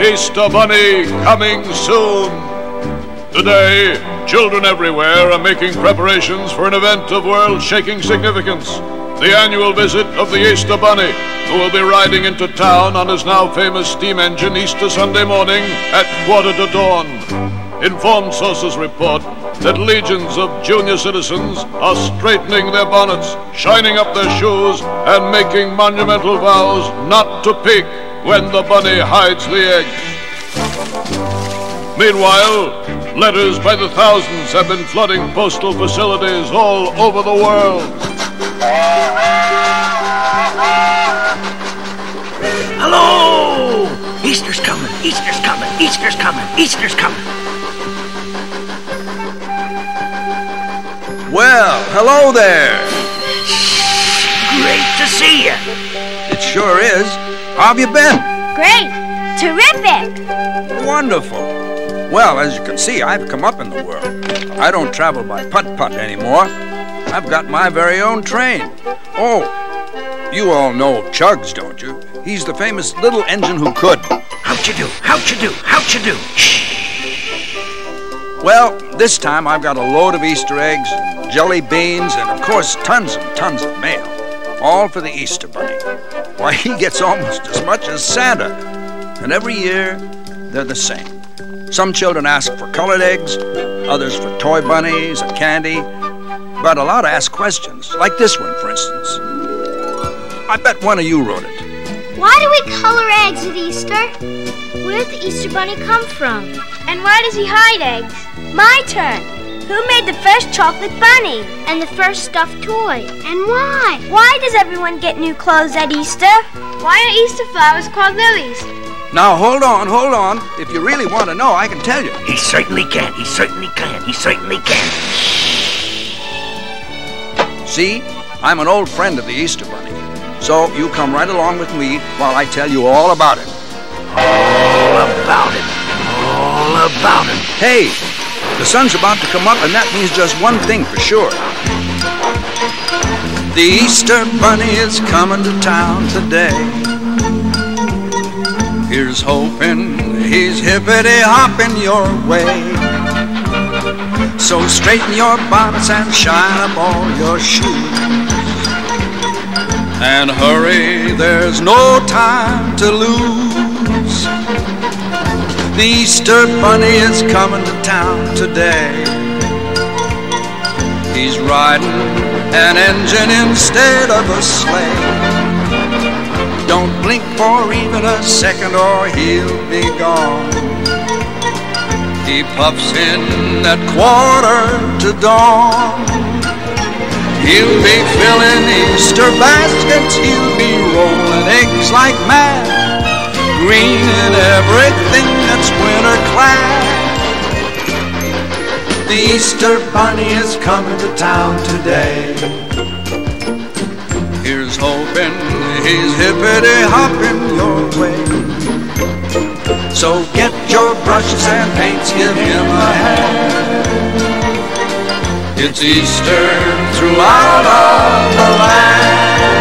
Easter Bunny coming soon. Today, children everywhere are making preparations for an event of world-shaking significance. The annual visit of the Easter Bunny, who will be riding into town on his now famous steam engine Easter Sunday morning at 1:15. Informed sources report that legions of junior citizens are straightening their bonnets, shining up their shoes, and making monumental vows not to peek when the bunny hides the egg. Meanwhile, letters by the thousands have been flooding postal facilities all over the world. Hello! Easter's coming, Easter's coming, Easter's coming, Easter's coming. Well, hello there. Great to see you. It sure is. How have you been? Great. Terrific. Wonderful. Well, as you can see, I've come up in the world. I don't travel by putt-putt anymore. I've got my very own train. Oh, you all know Chugs, don't you? He's the famous little engine who could. How'd you do? How'd you do? How'd you do? Well, this time I've got a load of Easter eggs, jelly beans, and of course tons and tons of mail. All for the Easter Bunny. Why, he gets almost as much as Santa. And every year, they're the same. Some children ask for colored eggs, others for toy bunnies and candy. But a lot ask questions, like this one, for instance. I bet one of you wrote it. Why do we color eggs at Easter? Where did the Easter Bunny come from? And why does he hide eggs? My turn. Who made the first chocolate bunny? And the first stuffed toy? And why? Why does everyone get new clothes at Easter? Why are Easter flowers called lilies? Now, hold on, hold on. If you really want to know, I can tell you. He certainly can, he certainly can, he certainly can. See, I'm an old friend of the Easter Bunny. So you come right along with me while I tell you all about it. All about it. All about it. Hey, the sun's about to come up, and that means just one thing for sure. The Easter Bunny is coming to town today. Here's hoping he's hippity-hopping your way. So straighten your bonnets and shine up all your shoes. And hurry, there's no time to lose. The Easter Bunny is coming to town today. He's riding an engine instead of a sleigh. Don't blink for even a second or he'll be gone. He puffs in at 1:45. He'll be filling Easter baskets, he'll be rolling eggs like mad, green in everything that's winter clad. The Easter Bunny is coming to town today. Here's hoping he's hippity-hopping your way. So get your brushes and paints, give him a hand. It's Easter throughout all the land.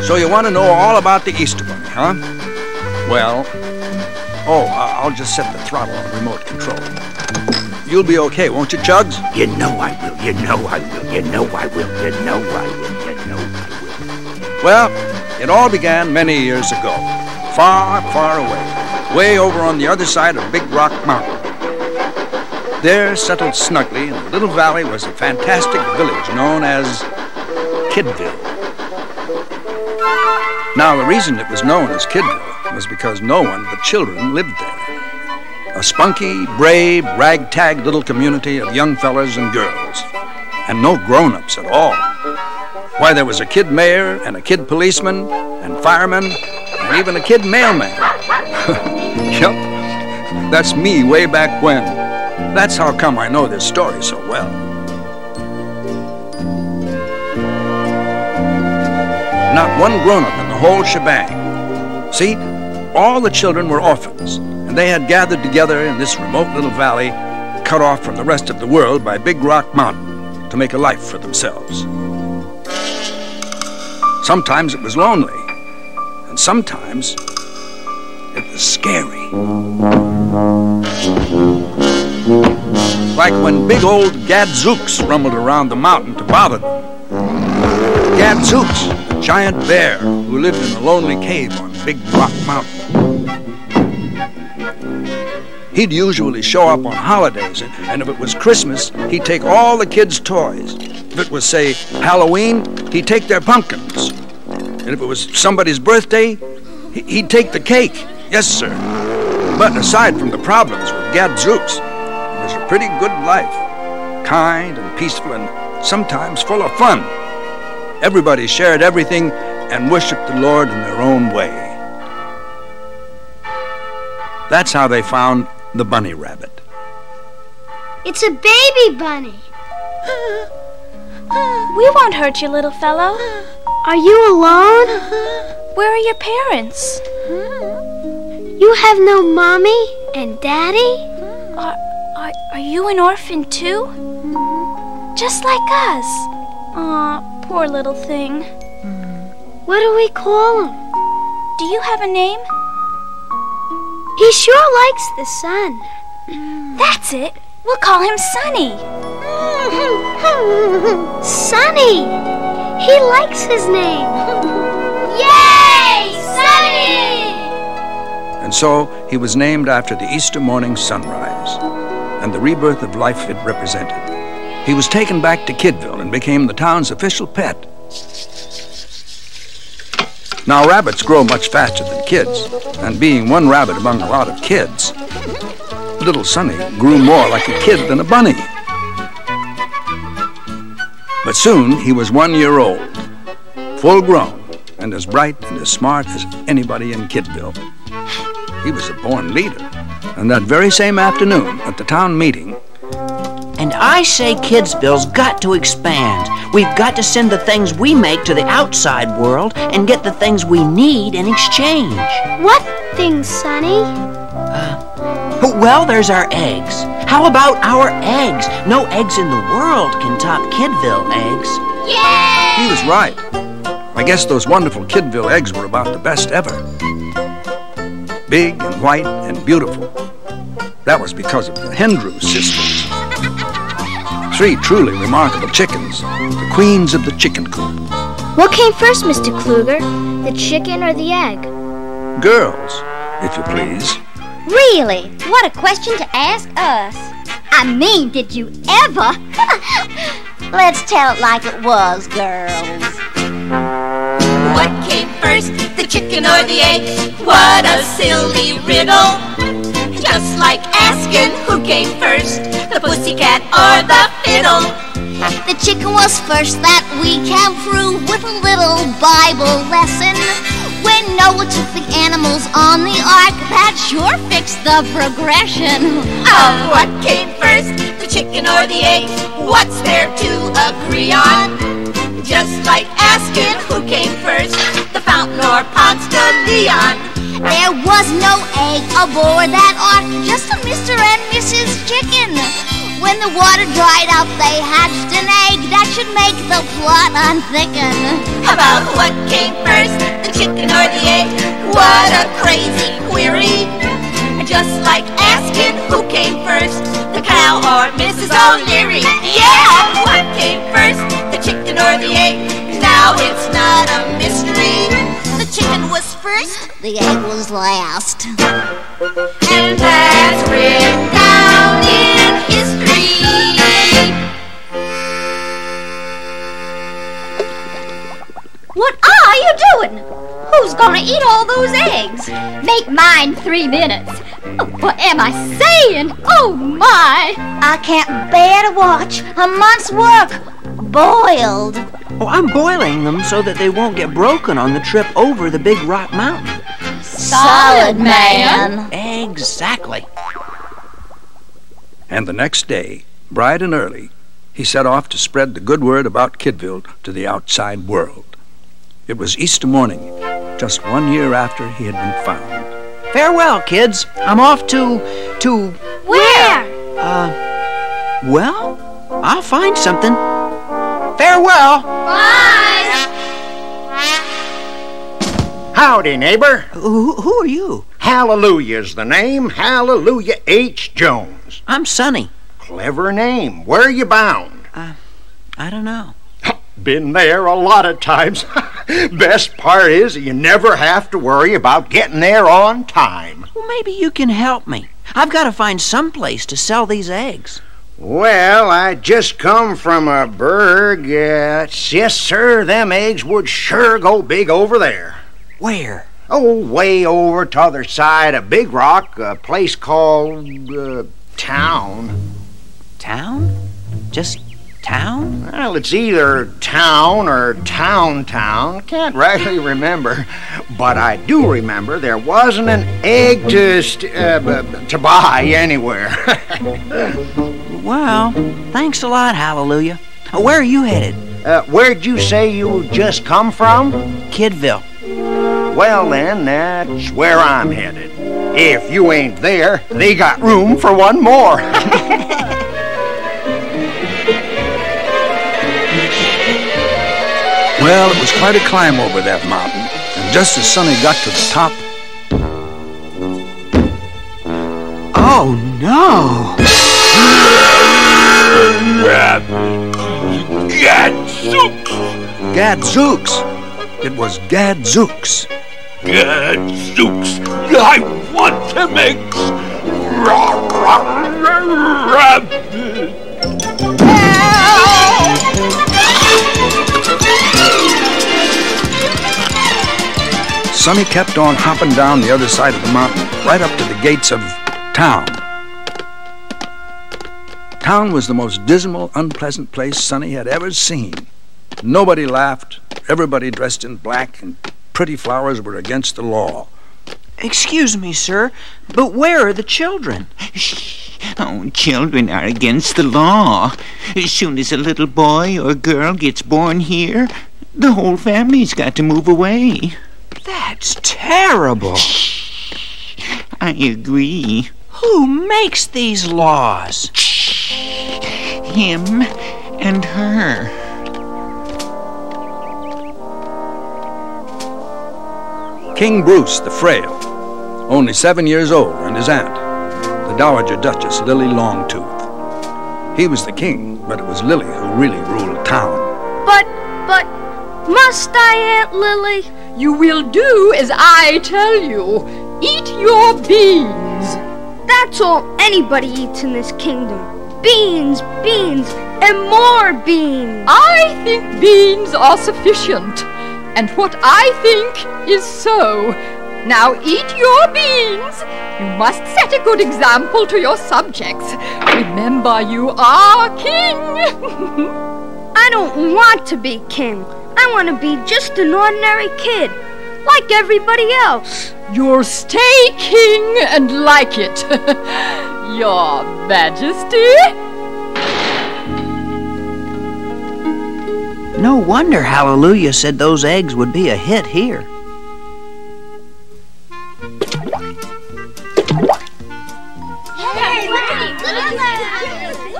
So you want to know all about the Easter Bunny, huh? Well, I'll just set the throttle on remote control. You'll be okay, won't you, Chugs? You know I will, you know I will, you know I will, you know I will, you know I will. Well, it all began many years ago, far, far away, way over on the other side of Big Rock Mountain. There, settled snugly in a little valley, was a fantastic village known as Kidville. Now, the reason it was known as Kidville was because no one but children lived there. A spunky, brave, ragtag little community of young fellas and girls. And no grown-ups at all. Why, there was a kid mayor and a kid policeman and fireman and even a kid mailman. Yep, that's me way back when. That's how come I know this story so well. Not one grown-up in the whole shebang. See, all the children were orphans, and they had gathered together in this remote little valley, cut off from the rest of the world by Big Rock Mountain, to make a life for themselves. Sometimes it was lonely, and sometimes it was scary. Like when big old Gadzooks rumbled around the mountain to bother them. Gadzooks, a giant bear who lived in a lonely cave on Big Rock Mountain. He'd usually show up on holidays, and if it was Christmas, he'd take all the kids' toys. If it was, say, Halloween, he'd take their pumpkins. And if it was somebody's birthday, he'd take the cake. Yes, sir. But aside from the problems with Gadzooks, it was a pretty good life. Kind and peaceful and sometimes full of fun. Everybody shared everything and worshiped the Lord in their own way. That's how they found the bunny rabbit. It's a baby bunny. We won't hurt you, little fellow. Are you alone? Where are your parents? You have no mommy and daddy? Are you an orphan too? Just like us. Aw, poor little thing. What do we call him? Do you have a name? He sure likes the sun. That's it. We'll call him Sunny. Sunny! He likes his name. Yay! Sunny! And so he was named after the Easter morning sunrise and the rebirth of life it represented. He was taken back to Kidville and became the town's official pet. Now, rabbits grow much faster than kids, and being one rabbit among a lot of kids, little Sunny grew more like a kid than a bunny. But soon he was 1 year old, full grown, and as bright and as smart as anybody in Kidville. He was a born leader, and that very same afternoon at the town meeting, And I say Kidsville's got to expand. We've got to send the things we make to the outside world and get the things we need in exchange. What things, Sonny? Well, there's our eggs. How about our eggs? No eggs in the world can top Kidville eggs. Yay! he was right. I guess those wonderful Kidville eggs were about the best ever. Big and white and beautiful. That was because of the Hendrew sisters. 3 truly remarkable chickens, the queens of the chicken coop. What came first, Mr. Kluger? The chicken or the egg? Girls, if you please. Really? What a question to ask us. I mean, did you ever? Let's tell it like it was, girls. What came first, the chicken or the egg? What a silly riddle. Just like asking who came first, the pussycat or the fiddle. The chicken was first, that we can prove with a little Bible lesson. When Noah took the animals on the ark, that sure fixed the progression. What came first, the chicken or the egg? What's there to agree on? Just like asking who came first, the fountain or Ponce de Leon. There was no egg aboard that ark, just a Mr. and Mrs. Chicken. When the water dried up, they hatched an egg that should make the plot unthicken. About what came first, the chicken or the egg? What a crazy query. Just like asking who came first, the cow or Mrs. O'Leary. Yeah! What came first, the chicken or the egg? Now it's not a mystery. The chicken was first, the egg was last. And that's written down in history. What are you doing? Who's gonna eat all those eggs? Make mine 3 minutes. What am I saying? Oh my! I can't bear to watch a month's work boiled. Oh, I'm boiling them so that they won't get broken on the trip over the Big Rock Mountain. Solid, man. Exactly. And the next day, bright and early, he set off to spread the good word about Kidville to the outside world. It was Easter morning, just 1 year after he had been found. Farewell, kids. I'm off to... Where? Well, I'll find something. Farewell. Bye. Howdy, neighbor. Who are you? Hallelujah's the name. Hallelujah H. Jones. I'm Sonny. Clever name. Where are you bound? I don't know. Been there a lot of times. Best part is you never have to worry about getting there on time. Well, maybe you can help me. I've got to find some place to sell these eggs. Well, I just come from a burg. Yes, sir, them eggs would sure go big over there. Where? Oh, way over t'other side of Big Rock, a place called, Town. Town? Just town? Well, it's either town or town. Can't rightly remember. But I do remember there wasn't an egg to buy anywhere. Well, thanks a lot, Hallelujah. Where are you headed? Where'd you say you just come from? Kidville. Well, then, that's where I'm headed. If you ain't there, they got room for one more. Well, it was quite a climb over that mountain, and just as Sonny got to the top... Oh, no! Gadzooks! It was Gadzooks. Gadzooks, I want them eggs. Sonny kept on hopping down the other side of the mountain, right up to the gates of Town. Town was the most dismal, unpleasant place Sonny had ever seen. Nobody laughed, everybody dressed in black, and pretty flowers were against the law. Excuse me, sir, but where are the children? Oh, children are against the law. As soon as a little boy or girl gets born here, the whole family's got to move away. That's terrible. I agree. Who makes these laws? Him and her. King Bruce the Frail, only 7 years old, and his aunt, the Dowager Duchess Lily Longtooth. He was the king, but it was Lily who really ruled town. But, must I, Aunt Lily? You will do as I tell you. Eat your beans. That's all anybody eats in this kingdom. Beans, and more beans. I think beans are sufficient. And what I think is so. Now eat your beans. You must set a good example to your subjects. Remember, you are king. I don't want to be king. I want to be just an ordinary kid, like everybody else. You'll stay king and like it. Your Majesty. No wonder Hallelujah said those eggs would be a hit here.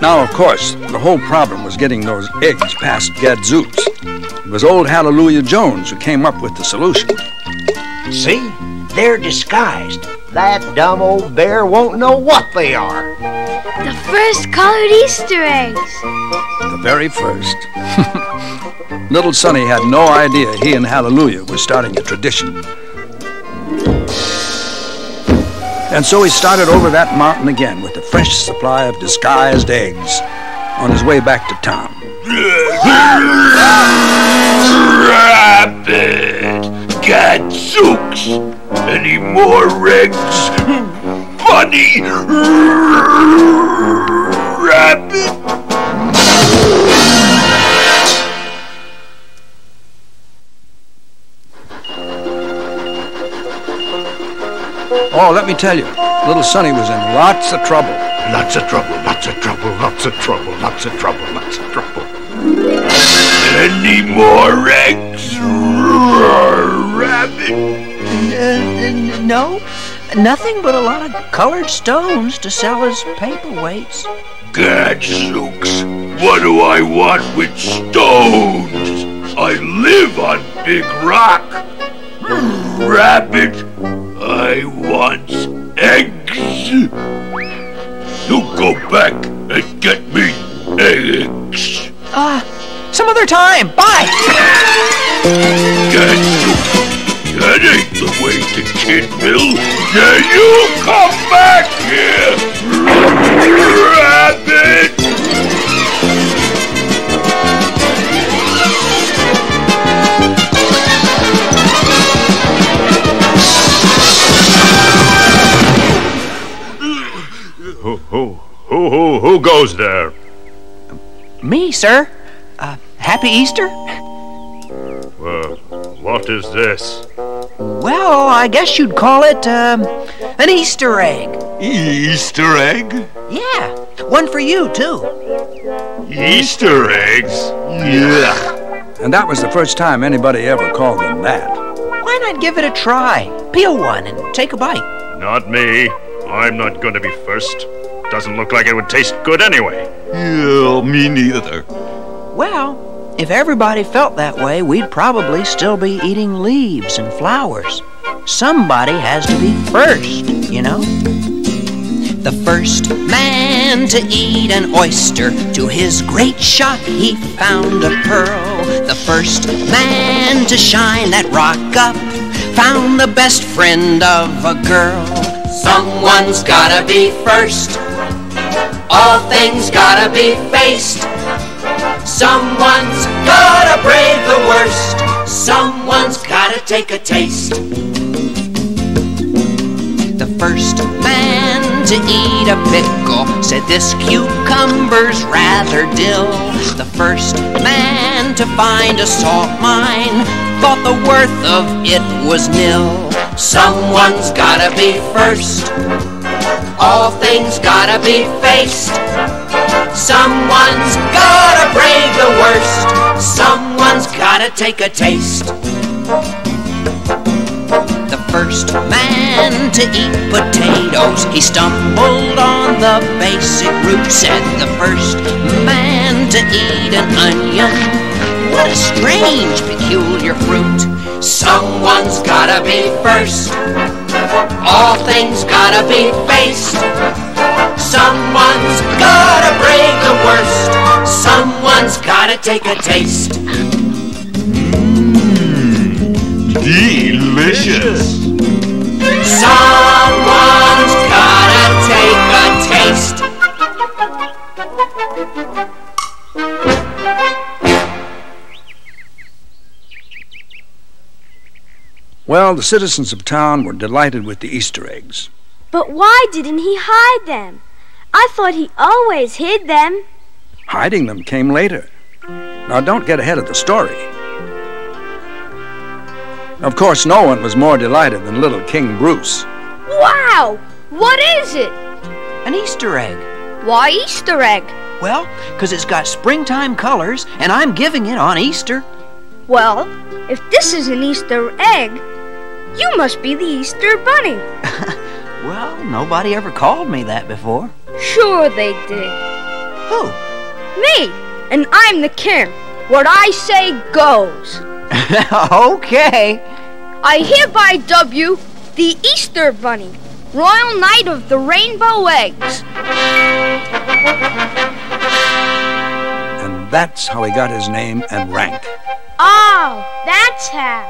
Now, of course, the whole problem was getting those eggs past Gadzooks. It was old Hallelujah Jones who came up with the solution. See? They're disguised. That dumb old bear won't know what they are. The first colored Easter eggs. The very first. Little Sonny had no idea he and Hallelujah were starting a tradition. And so he started over that mountain again with a fresh supply of disguised eggs on his way back to town. Rabbit! Gadzooks! Any more eggs? Bunny! Rabbit! Oh, let me tell you, little Sonny was in lots of trouble. Lots of trouble, lots of trouble, lots of trouble, lots of trouble, lots of trouble. Any more eggs, Rabbit? No. Nothing but a lot of colored stones to sell as paperweights. Gadzooks, what do I want with stones? I live on Big Rock. Rabbit, I want eggs. You go back and get me eggs. Some other time. Bye. Gadzooks, that ain't the way to Kidville. Now you come back here, Rabbit. Who goes there? Me, sir. Happy Easter? What is this? Well, I guess you'd call it, an Easter egg. Easter egg? Yeah, one for you, too. Easter eggs? Yeah. And that was the first time anybody ever called them that. Why not give it a try? Peel one and take a bite. Not me. I'm not going to be first. Doesn't look like it would taste good anyway. Yeah, me neither. Well, if everybody felt that way, we'd probably still be eating leaves and flowers. Somebody has to be first, you know? The first man to eat an oyster, to his great shock he found a pearl. The first man to shine that rock up found the best friend of a girl. Someone's gotta be first. All things gotta be faced. Someone's gotta brave the worst. Someone's gotta take a taste. The first man to eat a pickle said this cucumber's rather dill. The first man to find a salt mine thought the worth of it was nil. Someone's gotta be first. All things gotta be faced. Someone's gotta brave the worst. Someone's gotta take a taste. The first man to eat potatoes, he stumbled on the basic root. Said the first man to eat an onion, what a strange, peculiar fruit. Someone's gotta be first. All things gotta be faced. Someone's gotta brave the worst. Someone's gotta take a taste. Delicious. Someone's gotta take a taste. Well, the citizens of town were delighted with the Easter eggs. But why didn't he hide them? I thought he always hid them. Hiding them came later. Now, don't get ahead of the story. Of course, no one was more delighted than little King Bruce. Wow! What is it? An Easter egg. Why Easter egg? Well, 'cause it's got springtime colors, and I'm giving it on Easter. Well, if this is an Easter egg, you must be the Easter Bunny. Well, nobody ever called me that before. Sure they did. Who? Me, and I'm the king. What I say goes. Okay. I hereby dub you the Easter Bunny, Royal Knight of the Rainbow Eggs. And that's how he got his name and rank. Oh, that's how.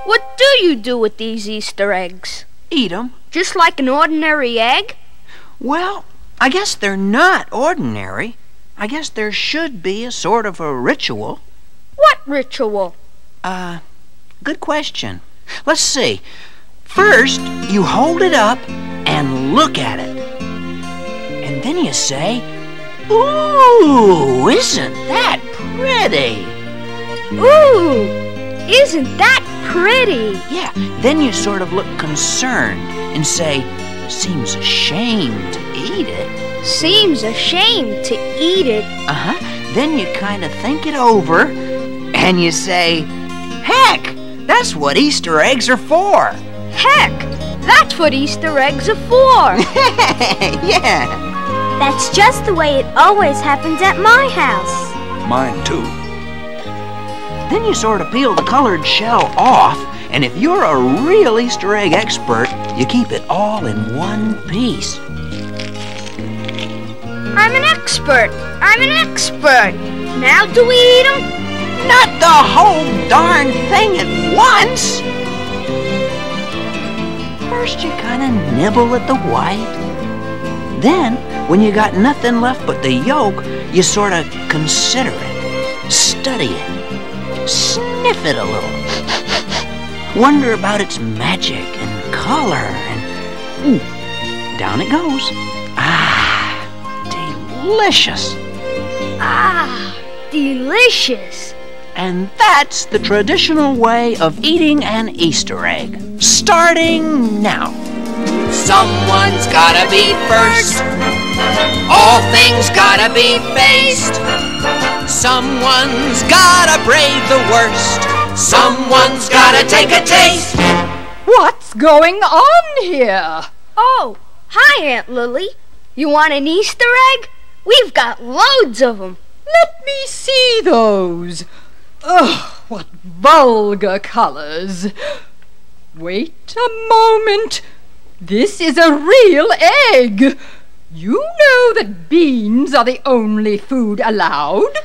What do you do with these Easter eggs? Eat 'em. Just like an ordinary egg? Well, I guess they're not ordinary. I guess there should be a sort of a ritual. What ritual? Good question. Let's see. First, you hold it up and look at it. And then you say, "Ooh, isn't that pretty?" Ooh, isn't that pretty? Yeah, then you sort of look concerned and say, "Seems a shame to eat it." Seems a shame to eat it. Uh-huh. Then you kind of think it over and you say, "Heck, that's what Easter eggs are for." Heck, That's what Easter eggs are for. Yeah. That's just the way it always happens at my house. Mine, too. Then you sort of peel the colored shell off, and if you're a real Easter egg expert, you keep it all in one piece. I'm an expert. Now do we eat them? Not the whole darn thing at once. First you kind of nibble at the white. Then, when you got nothing left but the yolk, you sort of consider it, study it, sniff it a little. Wonder about its magic and color, and down it goes. Ah, delicious. Ah, delicious. And that's the traditional way of eating an Easter egg, starting now. Someone's gotta be first. All things gotta be faced. Someone's gotta brave the worst. Someone's gotta take a taste. What's going on here? Oh, hi, Aunt Lily. You want an Easter egg? We've got loads of them. Let me see those. Ugh, what vulgar colors. Wait a moment. This is a real egg. You know that beans are the only food allowed?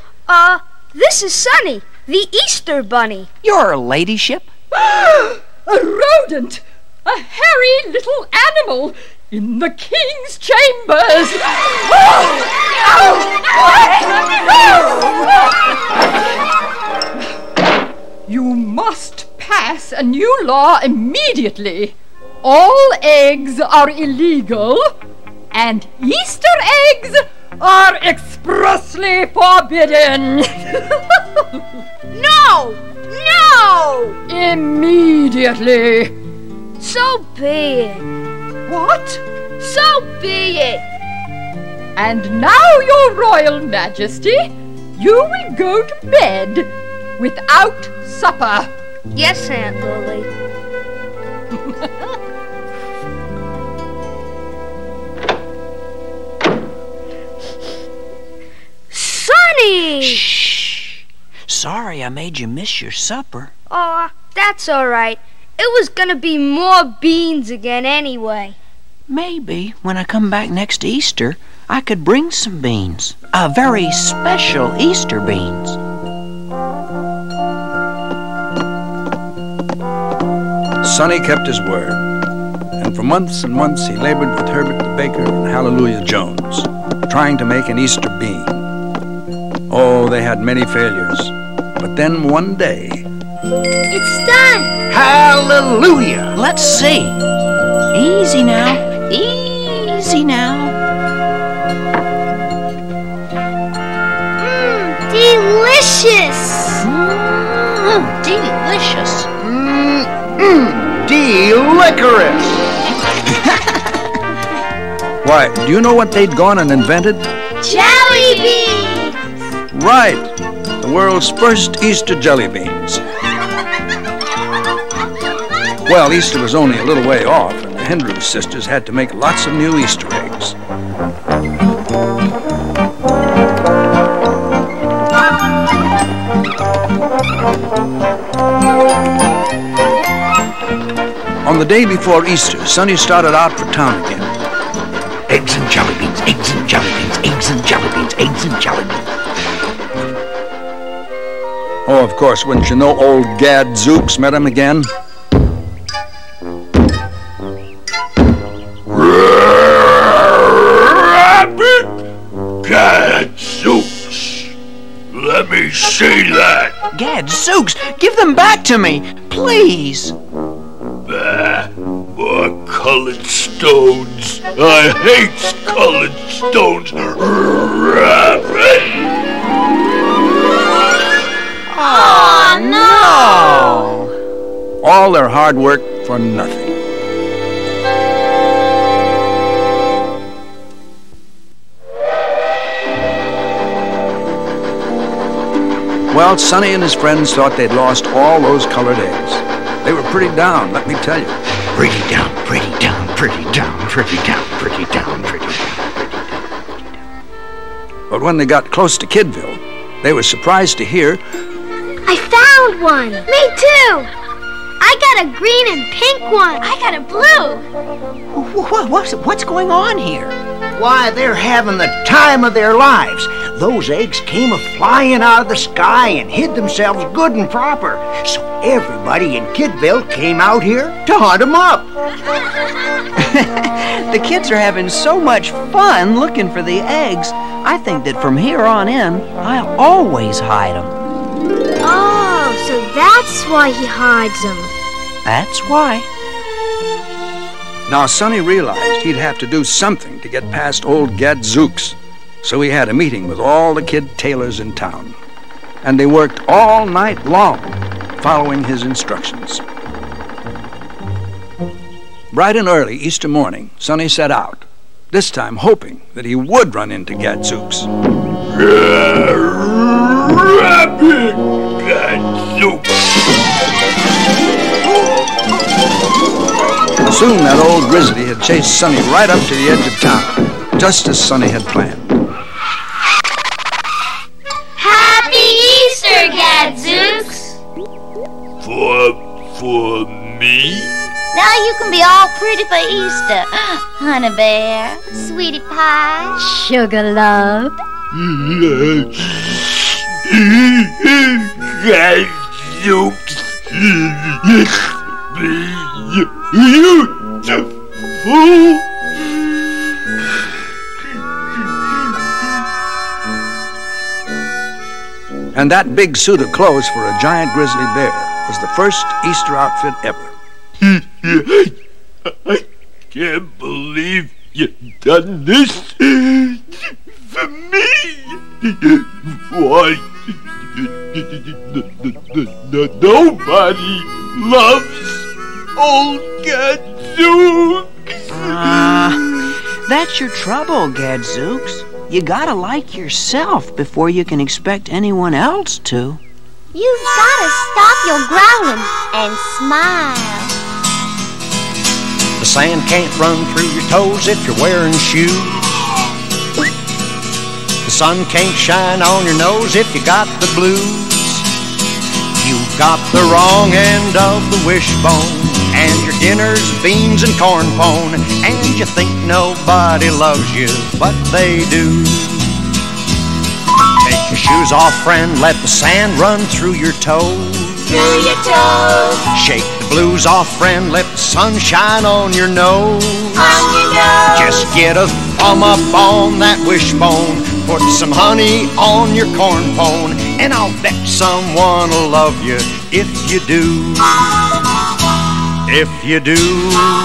This is Sunny, the Easter Bunny. Your ladyship? A rodent! A hairy little animal in the king's chambers! You must pass a new law immediately. All eggs are illegal, and Easter eggs are expressly forbidden. No! No! Immediately. So be it. What? So be it. And now, Your Royal Majesty, you will go to bed without supper. Yes, Aunt Lily. Sunny! Shh. Sorry I made you miss your supper. Oh, that's all right. It was gonna be more beans again anyway. Maybe when I come back next Easter, I could bring some beans. Very special Easter beans. Sonny kept his word, and for months and months he labored with Herbert the baker and Hallelujah Jones, trying to make an Easter bean. Oh, they had many failures, but then one day... It's done! Hallelujah! Let's see. Easy now. Easy now. Delicious! Delicious. Delicorous! Why, do you know what they'd gone and invented? Jelly beans! Right, the world's first Easter jelly beans. Well, Easter was only a little way off, and the Hendrew sisters had to make lots of new Easter eggs. On the day before Easter, Sonny started out for town again. Eggs and jelly beans, eggs and jelly beans, eggs and jelly beans, eggs and jelly beans. Oh, of course, wouldn't you know, old Gadzooks met him again. Rabbit! Gadzooks! Let me see that. Gadzooks, give them back to me, please. More colored stones. I hate colored stones. Rabbit! Oh, no! All their hard work for nothing. Well, Sonny and his friends thought they'd lost all those colored eggs. They were pretty down, let me tell you. Pretty down, pretty down, pretty down, pretty down, pretty down, pretty down. But when they got close to Kidville, they were surprised to hear, I found one! Me too! I got a green and pink one! I got a blue! What's going on here? Why, they're having the time of their lives. Those eggs came a-flying out of the sky and hid themselves good and proper. So everybody in Kidville came out here to hunt them up. The kids are having so much fun looking for the eggs. I think that from here on in, I'll always hide them. Oh, so that's why he hides them. That's why. Now Sonny realized he'd have to do something to get past old Gadzooks. So he had a meeting with all the kid tailors in town. And they worked all night long, following his instructions. Bright and early Easter morning, Sonny set out, this time hoping that he would run into Gadzooks. Rapid Gadzooks! Soon that old grizzly had chased Sonny right up to the edge of town, just as Sonny had planned. Happy Easter, Gadzooks! For me? Now you can be all pretty for Easter, honey bear, sweetie pie, sugar love. Gadzooks! Beautiful! And that big suit of clothes for a giant grizzly bear was the first Easter outfit ever. I can't believe you've done this for me. Why, nobody loves old Gadzooks. That's your trouble, Gadzooks. You gotta like yourself before you can expect anyone else to. You've gotta stop your growling and smile. The sand can't run through your toes if you're wearing shoes. The sun can't shine on your nose if you got the blues. You got the wrong end of the wishbone, and your dinner's beans and corn pone, and you think nobody loves you, but they do. Take your shoes off, friend, let the sand run through your toes. Through your toes. Shake the blues off, friend, let the sun shine on your nose. On your nose. Just get a thumb up on that wishbone, put some honey on your corn pone, and I'll bet someone will love you if you do. If you do,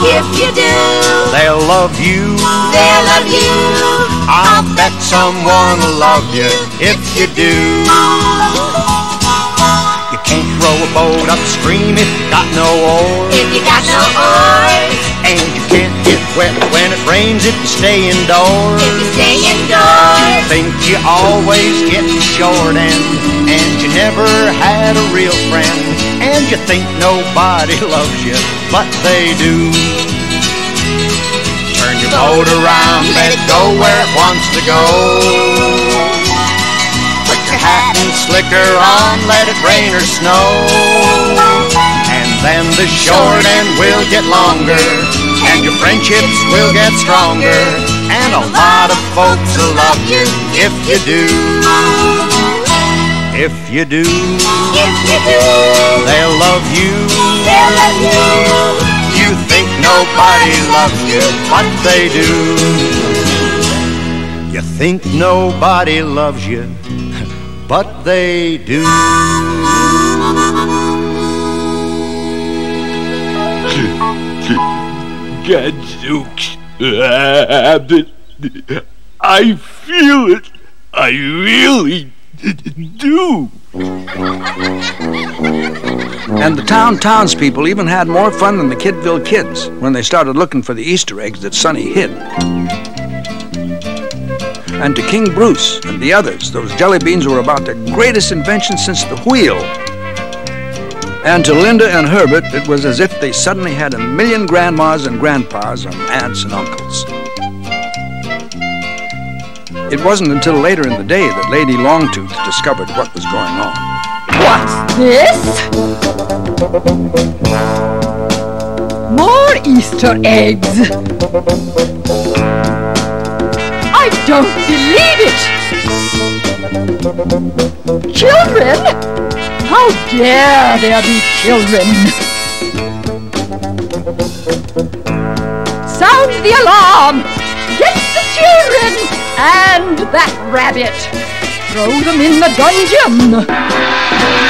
If you do, they'll love you. they'll love you. I'll bet someone will love you if you do. You can't row a boat upstream if you got no oars. If you got no oars. And you can't get wet when it rains if you stay indoors. If you stay You indoors. think you always get the short end, and you never had a real friend, and you think nobody loves you, but they do. Turn your boat around, let it go where it wants to go. Put your hat and slicker on, let it rain or snow. And then the short end will get longer, and your friendships will get stronger, and a lot of folks will love you if you do. If you do, If you do, they'll love you. they'll love you. You think nobody loves you, but they do. You think nobody loves you, but they do. Gadzooks. I feel it. I really do. And the townspeople even had more fun than the Kidville kids when they started looking for the Easter eggs that Sonny hid. And to King Bruce and the others, those jelly beans were about the greatest invention since the wheel. And to Linda and Herbert, it was as if they suddenly had a million grandmas and grandpas and aunts and uncles. It wasn't until later in the day that Lady Longtooth discovered what was going on. What's this? More Easter eggs. I don't believe it. Children? How dare there be children? Sound the alarm! Get the children and that rabbit. Throw them in the dungeon.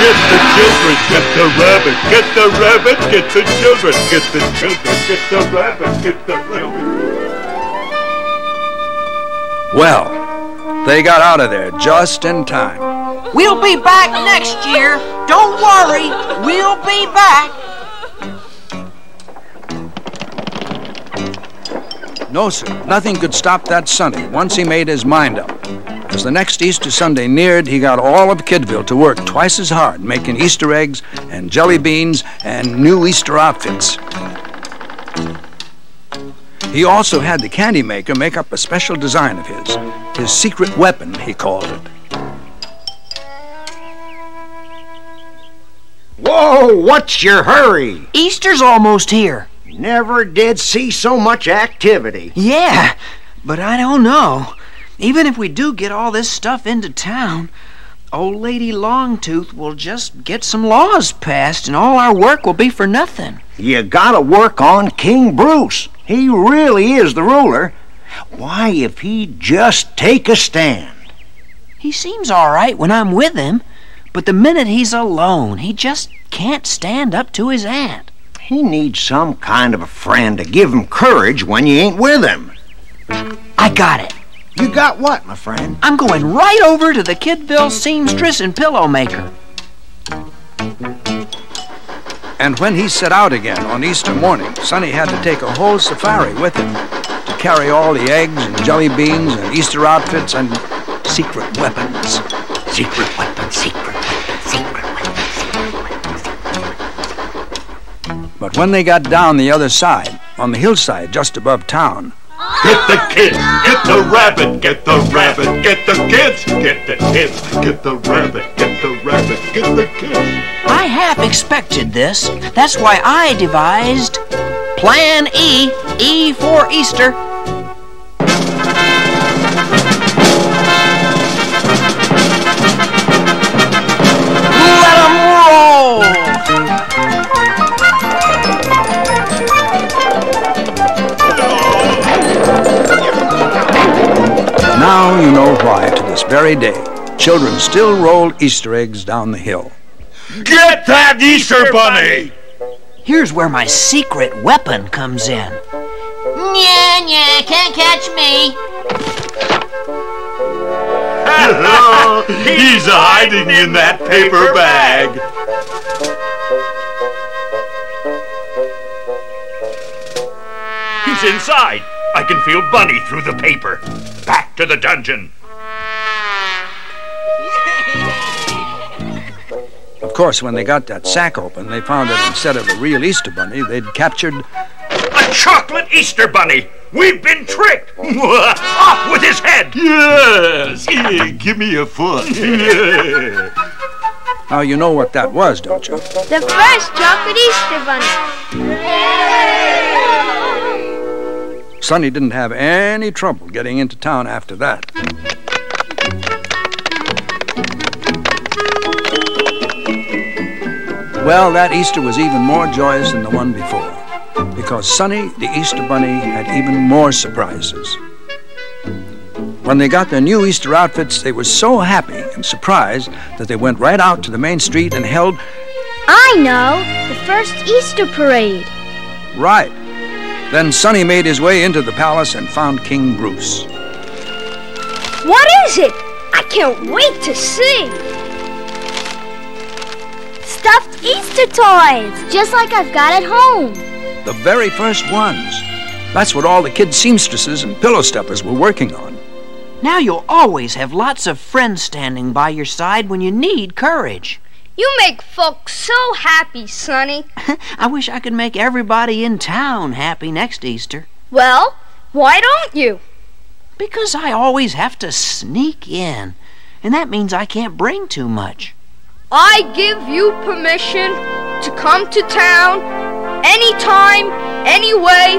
Get the children, get the rabbit, get the rabbit, get the children, get the children, get the rabbit, get the rabbit. Well, they got out of there just in time. We'll be back next year. Don't worry, we'll be back. No, sir, nothing could stop that Sonny once he made his mind up. As the next Easter Sunday neared, he got all of Kidville to work twice as hard, making Easter eggs and jelly beans and new Easter outfits. He also had the candy maker make up a special design of his secret weapon, he called it. Whoa, what's your hurry? Easter's almost here. Never did see so much activity. Yeah, but I don't know. Even if we do get all this stuff into town, old Lady Longtooth will just get some laws passed and all our work will be for nothing. You gotta work on King Bruce. He really is the ruler. Why, if he'd just take a stand. He seems all right when I'm with him, but the minute he's alone, he just can't stand up to his aunt. He needs some kind of a friend to give him courage when you ain't with him. I got it. You got what, my friend? I'm going right over to the Kidville seamstress and pillow maker. And when he set out again on Easter morning, Sonny had to take a whole safari with him to carry all the eggs and jelly beans and Easter outfits and secret weapons. Secret weapons, secret weapons, secret weapons, secret weapons. But when they got down the other side, on the hillside just above town, Get the kids, get the rabbit, get the rabbit, get the kids, get the kids, get the rabbit, get the rabbit, get the kids. I half expected this. That's why I devised Plan E, E for Easter. Let 'em roll! Now you know why, to this very day, children still roll Easter eggs down the hill. Get that Easter bunny! Here's where my secret weapon comes in. Nya, can't catch me. He's hiding in that paper bag. He's inside. I can feel Bunny through the paper. Back to the dungeon. Of course, when they got that sack open, they found that instead of a real Easter bunny, they'd captured A chocolate Easter bunny. We've been tricked. Off with his head. Yes, here, give me a foot. Now you know what that was, don't you? The first chocolate Easter bunny. Sonny didn't have any trouble getting into town after that. Well, that Easter was even more joyous than the one before, because Sonny, the Easter Bunny, had even more surprises. When they got their new Easter outfits, they were so happy and surprised that they went right out to the main street and held... I know! The first Easter parade. Right. Then Sonny made his way into the palace and found King Bruce. What is it? I can't wait to see! Stuffed Easter toys, just like I've got at home. The very first ones. That's what all the kid seamstresses and pillow stuffers were working on. Now you'll always have lots of friends standing by your side when you need courage. You make folks so happy, Sonny. I wish I could make everybody in town happy next Easter. Well, why don't you? Because I always have to sneak in, and that means I can't bring too much. I give you permission to come to town anytime, any way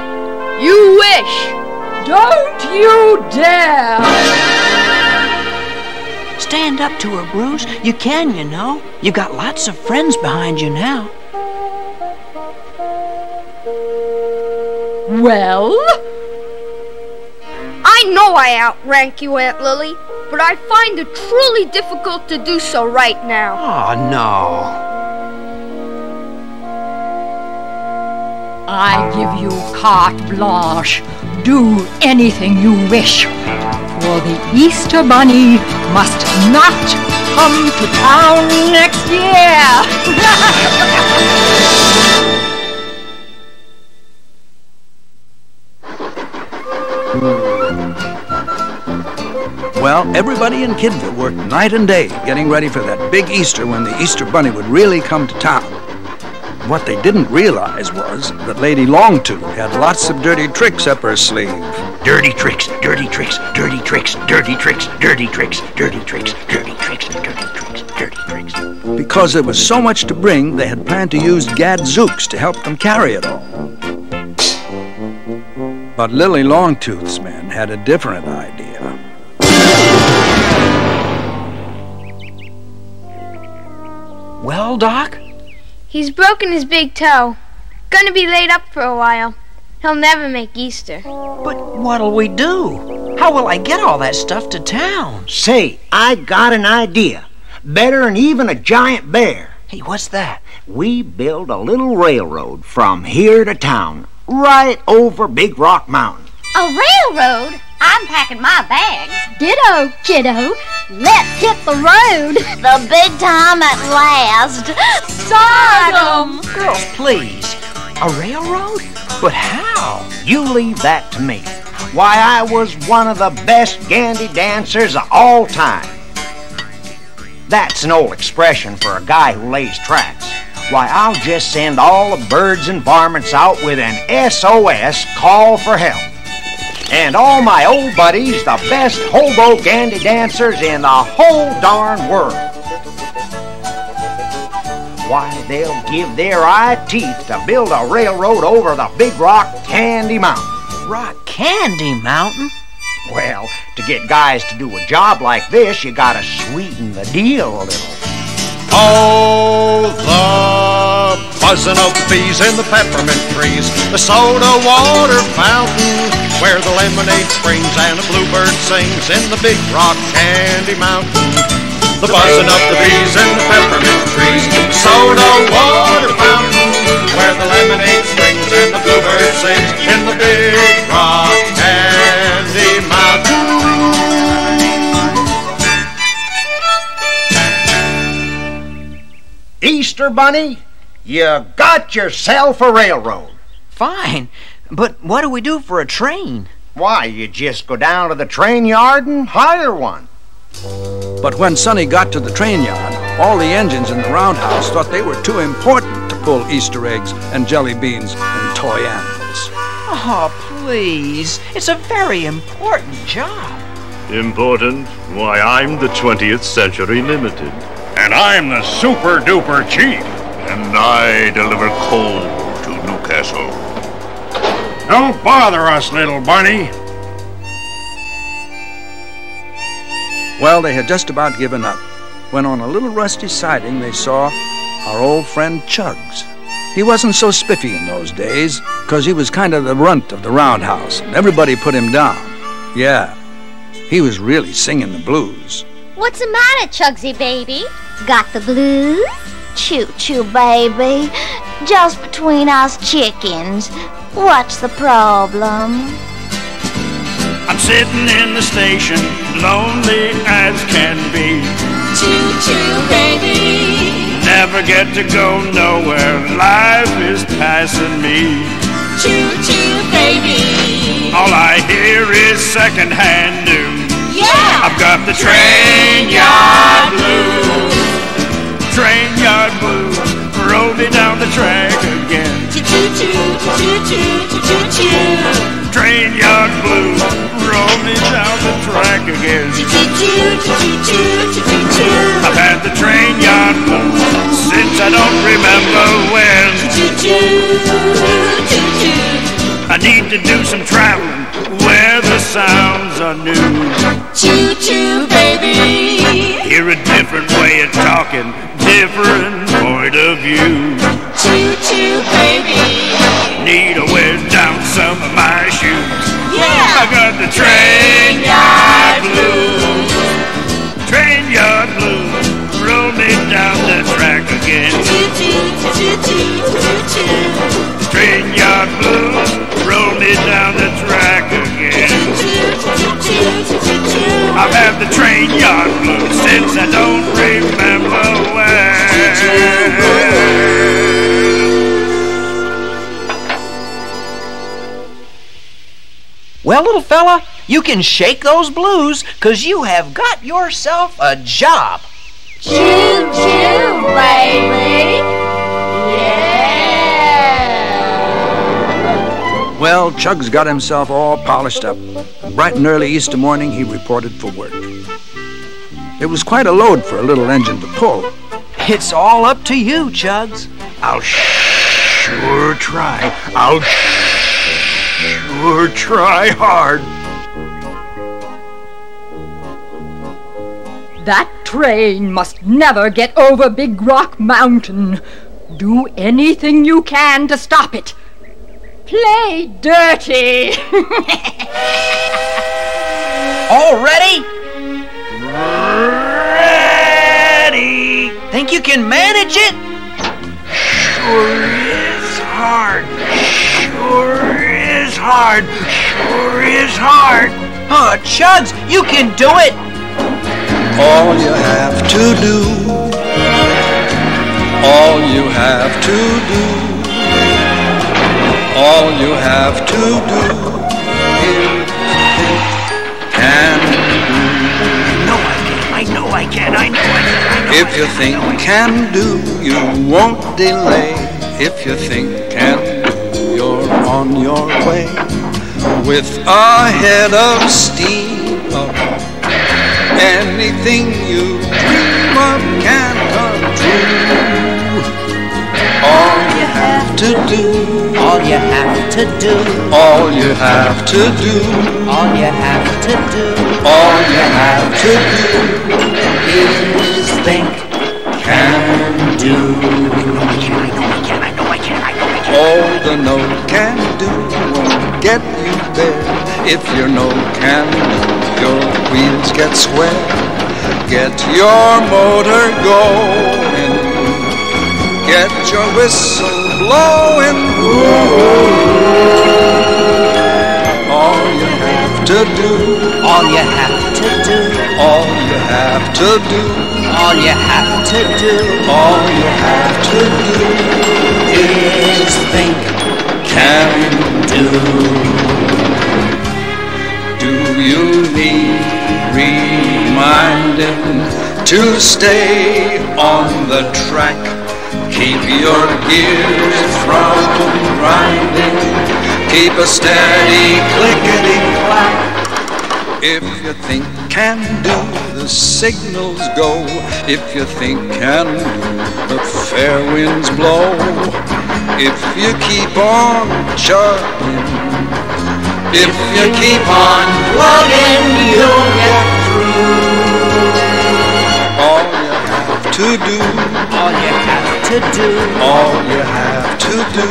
you wish. Don't you dare! Stand up to her, Bruce. You can, you know. You got lots of friends behind you now. Well? I know I outrank you, Aunt Lily, but I find it truly difficult to do so right now. Oh, no. I give you carte blanche. Do anything you wish. For the Easter Bunny must not come to town next year. Well, everybody in Kidville worked night and day getting ready for that big Easter when the Easter Bunny would really come to town. What they didn't realize was that Lady Longtooth had lots of dirty tricks up her sleeve. Dirty tricks, dirty tricks, dirty tricks, dirty tricks, dirty tricks, dirty tricks, dirty tricks, dirty tricks, dirty tricks. Because there was so much to bring, they had planned to use gadzooks to help them carry it all. But Lily Longtooth's men had a different idea. Well, Doc? He's broken his big toe. Gonna be laid up for a while. He'll never make Easter. But what'll we do? How will I get all that stuff to town? Say, I got an idea. Better than even a giant bear. Hey, what's that? We build a little railroad from here to town, right over Big Rock Mountain. A railroad? I'm packing my bags. Ditto, kiddo. Let's hit the road. The big time at last. Sodom! Girls, please. A railroad? But how? You leave that to me. Why, I was one of the best gandy dancers of all time. That's an old expression for a guy who lays tracks. Why, I'll just send all the birds and varmints out with an SOS call for help. And all my old buddies, the best hobo gandy dancers in the whole darn world. Why, they'll give their eye teeth to build a railroad over the Big Rock Candy Mountain. Rock Candy Mountain? Well, to get guys to do a job like this, you gotta sweeten the deal a little. Oh, the buzzing of the bees in the peppermint trees, the soda water fountain, where the lemonade springs and a bluebird sings in the Big Rock Candy Mountain. The buzzing of the bees in the peppermint trees, the soda water fountain, where the lemonade springs and the bluebird sings in the Big Rock Candy Mountain. Easter Bunny, you got yourself a railroad. Fine, but what do we do for a train? Why, you just go down to the train yard and hire one. But when Sonny got to the train yard, all the engines in the roundhouse thought they were too important to pull Easter eggs and jelly beans and toy animals. Oh, please. It's a very important job. Important? Why, I'm the 20th Century Limited. And I'm the super duper chief. And I deliver coal to Newcastle. Don't bother us, little bunny. Well, they had just about given up when on a little rusty siding they saw our old friend Chugs. He wasn't so spiffy in those days, because he was kind of the runt of the roundhouse, and everybody put him down. Yeah, he was really singing the blues. What's the matter, Chugsy baby? Got the blues? Choo-choo, baby. Just between us chickens. What's the problem? I'm sitting in the station, lonely as can be. Choo-choo, baby. Never get to go nowhere, life is passing me. Choo-choo, baby. All I hear is secondhand news. Yeah! I've got the train yard blues. train yard blues roll me down the track again. Train yard blues roll me down the track again. I've had the train yard blues since I don't remember when. I need to do some traveling where the sounds are new. Choo-choo, baby. Hear a different way of talking, different point of view. Choo-choo, baby. Need to wear down some of my shoes. Yeah. I got the train yard blues. Train yard blues, roll me down the track again. Train yard blues, roll me down the track again. I've had the train yard blues since I don't remember when. Well, little fella, you can shake those blues, 'cause you have got yourself a job. Choo-choo, baby. Well, Chug's got himself all polished up. Bright and early Easter morning, he reported for work. It was quite a load for a little engine to pull. It's all up to you, Chugs. I'll sure try. I'll sure try hard. That train must never get over Big Rock Mountain. Do anything you can to stop it. Play dirty. All ready? Ready. Think you can manage it? Sure is hard. Sure is hard. Sure is hard. Oh, Chugs, you can do it. All you have to do, all you have to do, all you have to do is think can do. I know I can. If you think can do, you won't delay. If you think can do, you're on your way. With a head of steam, anything you dream of can come true. All you have to do, all you have to do, all you have to do, all you have to do, all you have to do is think can do. All the no can do won't get you there. If your no can do, your wheels get square. Get your motor going, get your whistle blowing. All you have to do, all you have to do, all you have to do, all you have to do, all you have to do is think can do. Do you need reminding to stay on the track? Keep your gears from grinding. Keep a steady clickety-clack. If you think can do, the signals go. If you think can do, the fair winds blow. If you keep on chugging, if you keep on plugging, you'll get through. All you have to do, all you have to do, all you have to do,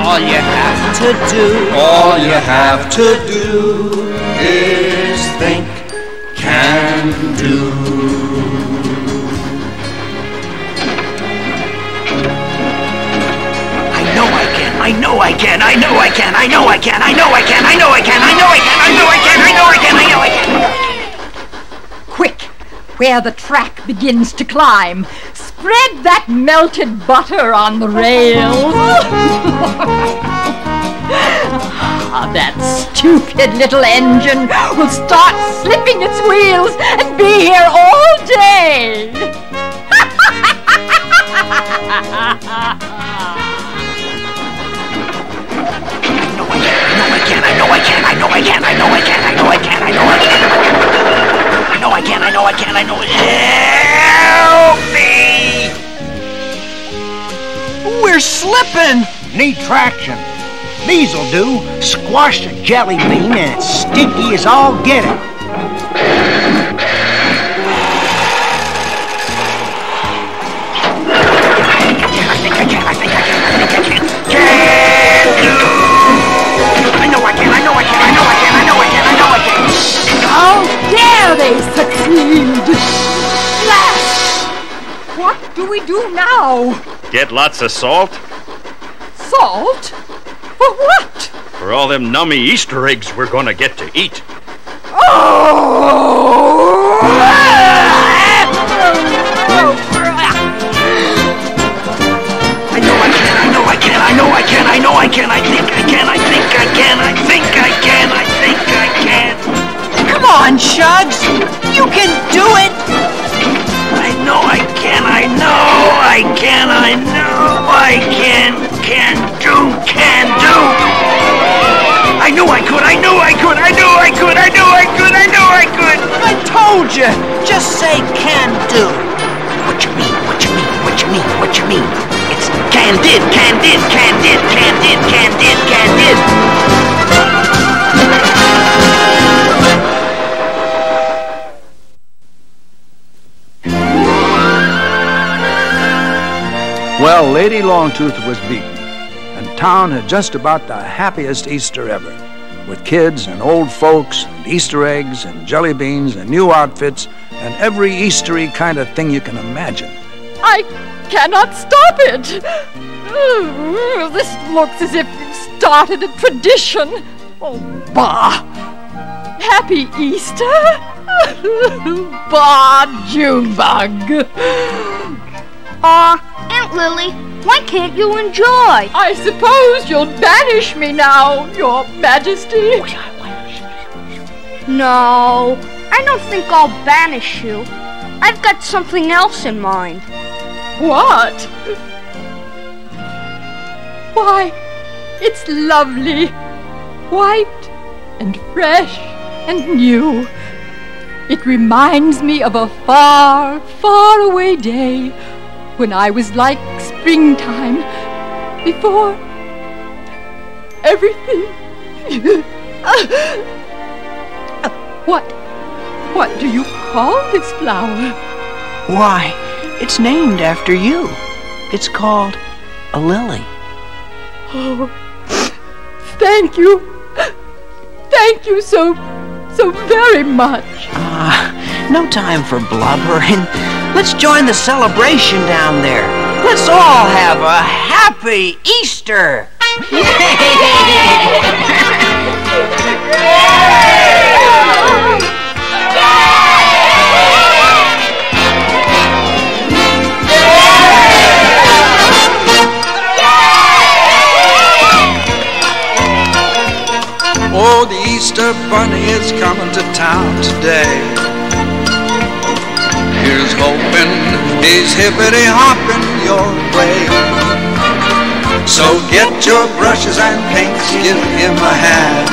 all you have to do, all you have to do is think can do. I know I can. I know I can. I know I can. I know I can. I know I can. I know I can. I know I can. I know I can. I know I can. Quick, where the track begins to climb, spread that melted butter on the rails. That stupid little engine will start slipping its wheels and be here all day. Help me! We're slipping! Need traction. These'll do. Squash the jelly bean and it's sticky as all get it. How dare they succeed! Splash! What do we do now? Get lots of salt Salt? For what? for all them nummy Easter eggs we're gonna get to eat. Oh! Come on, Shugs! You can do it! I know I can do. I knew I could. I told you! Just say can do. What you mean? It's can did. Well, Lady Longtooth was beaten, and town had just about the happiest Easter ever, with kids and old folks and Easter eggs and jelly beans and new outfits and every Eastery kind of thing you can imagine. I cannot stop it. This looks as if you've started a tradition. Oh, bah! Happy Easter? Bah, Junebug! Aunt Lily, why can't you enjoy? I suppose you'll banish me now, Your Majesty. No, I don't think I'll banish you. I've got something else in mind. What? Why, it's lovely. White and fresh and new. It reminds me of a far, far away day when I was like springtime, before everything. What do you call this flower? Why, it's named after you. It's called a lily. Oh, thank you. Thank you so very much. No time for blubbering. Let's join the celebration down there. Let's all have a happy Easter. Oh, the Easter Bunny is coming to town today. Here's hoping he's hippity-hopping your way. So get your brushes and paints, give him a hat.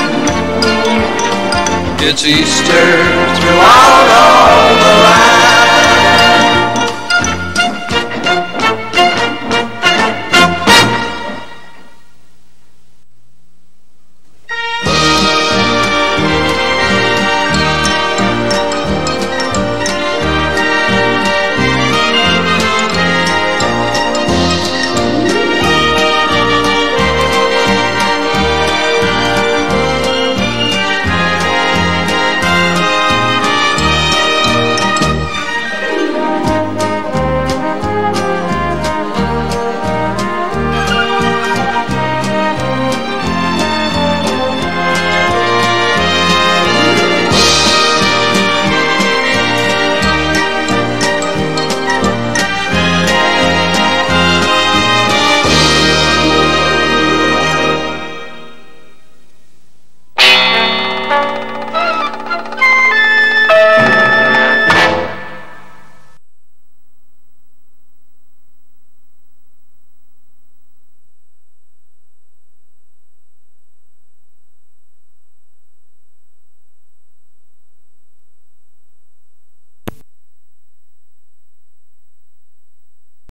It's Easter throughout all the land.